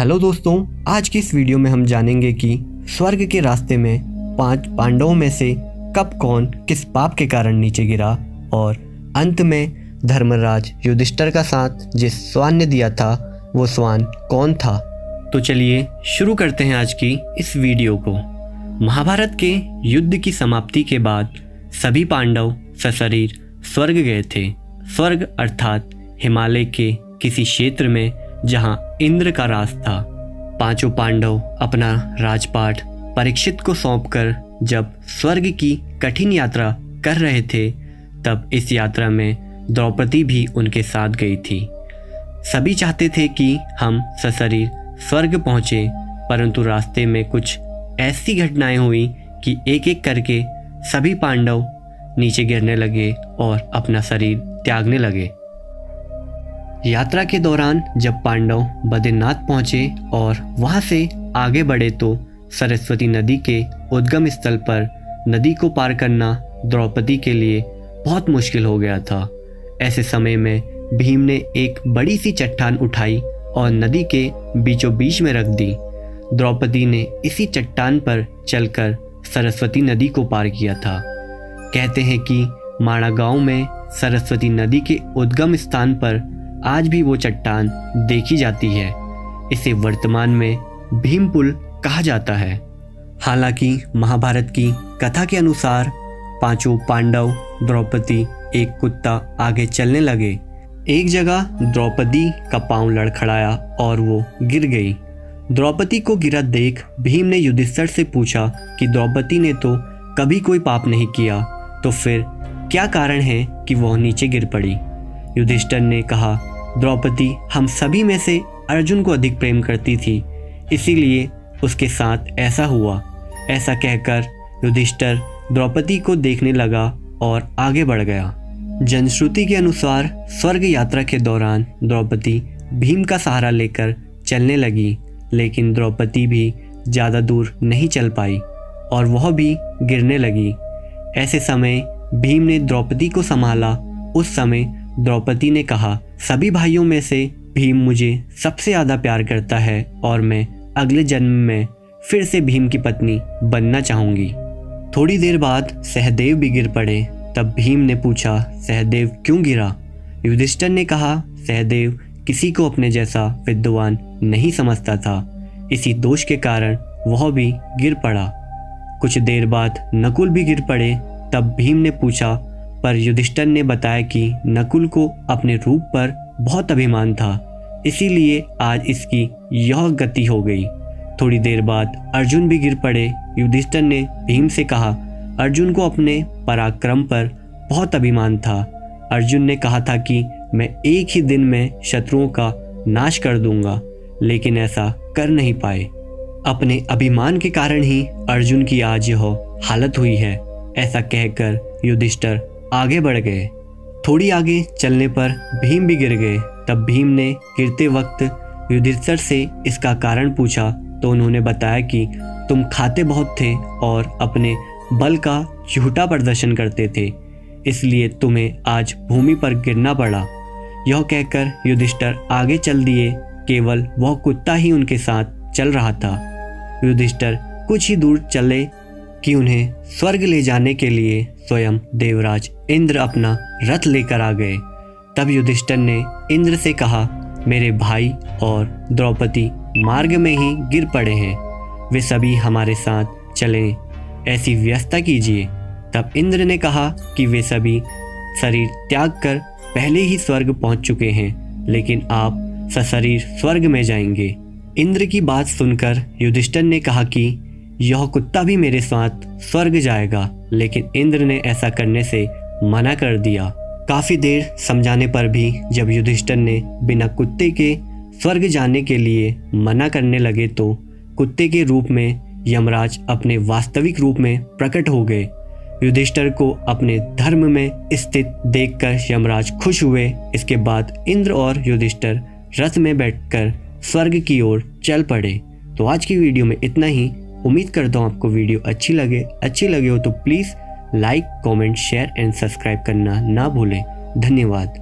Hello दोस्तों, आज की इस वीडियो में हम जानेंगे कि स्वर्ग के रास्ते में 5 पांडवों में से कब कौन किस पाप के कारण नीचे गिरा और अंत में धर्मराज युधिष्ठिर का साथ जिस स्वान ने दिया था वो स्वान कौन था। तो चलिए शुरू करते हैं आज की इस वीडियो को। महाभारत के युद्ध की समाप्ति के बाद सभी पांडव सशरीर स्वर्ग गए थे। स्वर्ग अर्थात हिमालय के किसी क्षेत्र में जहां इंद्र का राज था। पांचों पांडव अपना राजपाट परीक्षित को सौंपकर जब स्वर्ग की कठिन यात्रा कर रहे थे तब इस यात्रा में द्रौपदी भी उनके साथ गई थी। सभी चाहते थे कि हम सशरीर स्वर्ग पहुंचे, परंतु रास्ते में कुछ ऐसी घटनाएं हुई कि एक एक करके सभी पांडव नीचे गिरने लगे और अपना शरीर त्यागने लगे। यात्रा के दौरान जब पांडव बद्रीनाथ पहुंचे और वहां से आगे बढ़े तो सरस्वती नदी के उद्गम स्थल पर नदी को पार करना द्रौपदी के लिए बहुत मुश्किल हो गया था। ऐसे समय में भीम ने एक बड़ी सी चट्टान उठाई और नदी के बीचों बीच में रख दी। द्रौपदी ने इसी चट्टान पर चलकर सरस्वती नदी को पार किया था। कहते हैं कि माणा गांव में सरस्वती नदी के उद्गम स्थान पर आज भी वो चट्टान देखी जाती है। इसे वर्तमान में भीम पुल कहा जाता है। हालांकि महाभारत की कथा के अनुसार पांचों पांडव द्रौपदी एक कुत्ता आगे चलने लगे। एक जगह द्रौपदी का पांव लड़खड़ाया और वो गिर गई। द्रौपदी को गिरा देख भीम ने युधिष्ठिर से पूछा कि द्रौपदी ने तो कभी कोई पाप नहीं किया, तो फिर क्या कारण है कि वह नीचे गिर पड़ी। युधिष्ठिर ने कहा, द्रौपदी हम सभी में से अर्जुन को अधिक प्रेम करती थी, इसीलिए उसके साथ ऐसा हुआ। ऐसा कहकर युधिष्ठिर द्रौपदी को देखने लगा और आगे बढ़ गया। जनश्रुति के अनुसार स्वर्ग यात्रा के दौरान द्रौपदी भीम का सहारा लेकर चलने लगी, लेकिन द्रौपदी भी ज़्यादा दूर नहीं चल पाई और वह भी गिरने लगी। ऐसे समय भीम ने द्रौपदी को संभाला। उस समय द्रौपदी ने कहा, सभी भाइयों में से भीम मुझे सबसे ज़्यादा प्यार करता है और मैं अगले जन्म में फिर से भीम की पत्नी बनना चाहूँगी। थोड़ी देर बाद सहदेव भी गिर पड़े। तब भीम ने पूछा, सहदेव क्यों गिरा? युधिष्ठिर ने कहा, सहदेव किसी को अपने जैसा विद्वान नहीं समझता था, इसी दोष के कारण वह भी गिर पड़ा। कुछ देर बाद नकुल भी गिर पड़े। तब भीम ने पूछा, पर युधिष्ठिर ने बताया कि नकुल को अपने रूप पर बहुत अभिमान था, इसीलिए आज इसकी यह गति हो गई। थोड़ी देर बाद अर्जुन भी गिर पड़े। युधिष्ठिर ने भीम से कहा, अर्जुन को अपने पराक्रम पर बहुत अभिमान था। अर्जुन ने कहा था कि मैं एक ही दिन में शत्रुओं का नाश कर दूंगा, लेकिन ऐसा कर नहीं पाए। अपने अभिमान के कारण ही अर्जुन की आज यह हालत हुई है। ऐसा कहकर युधिष्ठिर आगे बढ़ गए। थोड़ी आगे चलने पर भीम भी गिर गए। तब भीम ने गिरते वक्त युधिष्ठिर से इसका कारण पूछा तो उन्होंने बताया कि तुम खाते बहुत थे और अपने बल का झूठा प्रदर्शन करते थे, इसलिए तुम्हें आज भूमि पर गिरना पड़ा। यह कहकर युधिष्ठिर आगे चल दिए। केवल वह कुत्ता ही उनके साथ चल रहा था। युधिष्ठिर कुछ ही दूर चले कि उन्हें स्वर्ग ले जाने के लिए स्वयं देवराज इंद्र अपना रथ लेकर आ गए। तब युधिष्ठिर ने इंद्र से कहा, मेरे भाई और द्रौपदी मार्ग में ही गिर पड़े हैं, वे सभी हमारे साथ चलें, ऐसी व्यवस्था कीजिए। तब इंद्र ने कहा कि वे सभी शरीर त्याग कर पहले ही स्वर्ग पहुंच चुके हैं, लेकिन आप सशरीर स्वर्ग में जाएंगे। इंद्र की बात सुनकर युधिष्ठिर ने कहा कि यह कुत्ता भी मेरे साथ स्वर्ग जाएगा, लेकिन इंद्र ने ऐसा करने से मना कर दिया। काफी देर समझाने पर भी जब युधिष्ठिर ने बिना कुत्ते के स्वर्ग जाने के लिए मना करने लगे तो कुत्ते के रूप में यमराज अपने वास्तविक रूप में प्रकट हो गए। युधिष्ठिर को अपने धर्म में स्थित देखकर यमराज खुश हुए। इसके बाद इंद्र और युधिष्ठिर रथ में बैठकर स्वर्ग की ओर चल पड़े। तो आज की वीडियो में इतना ही। उम्मीद करता हूँ आपको वीडियो अच्छी लगे हो तो please like, comment, share and subscribe करना ना भूलें। धन्यवाद।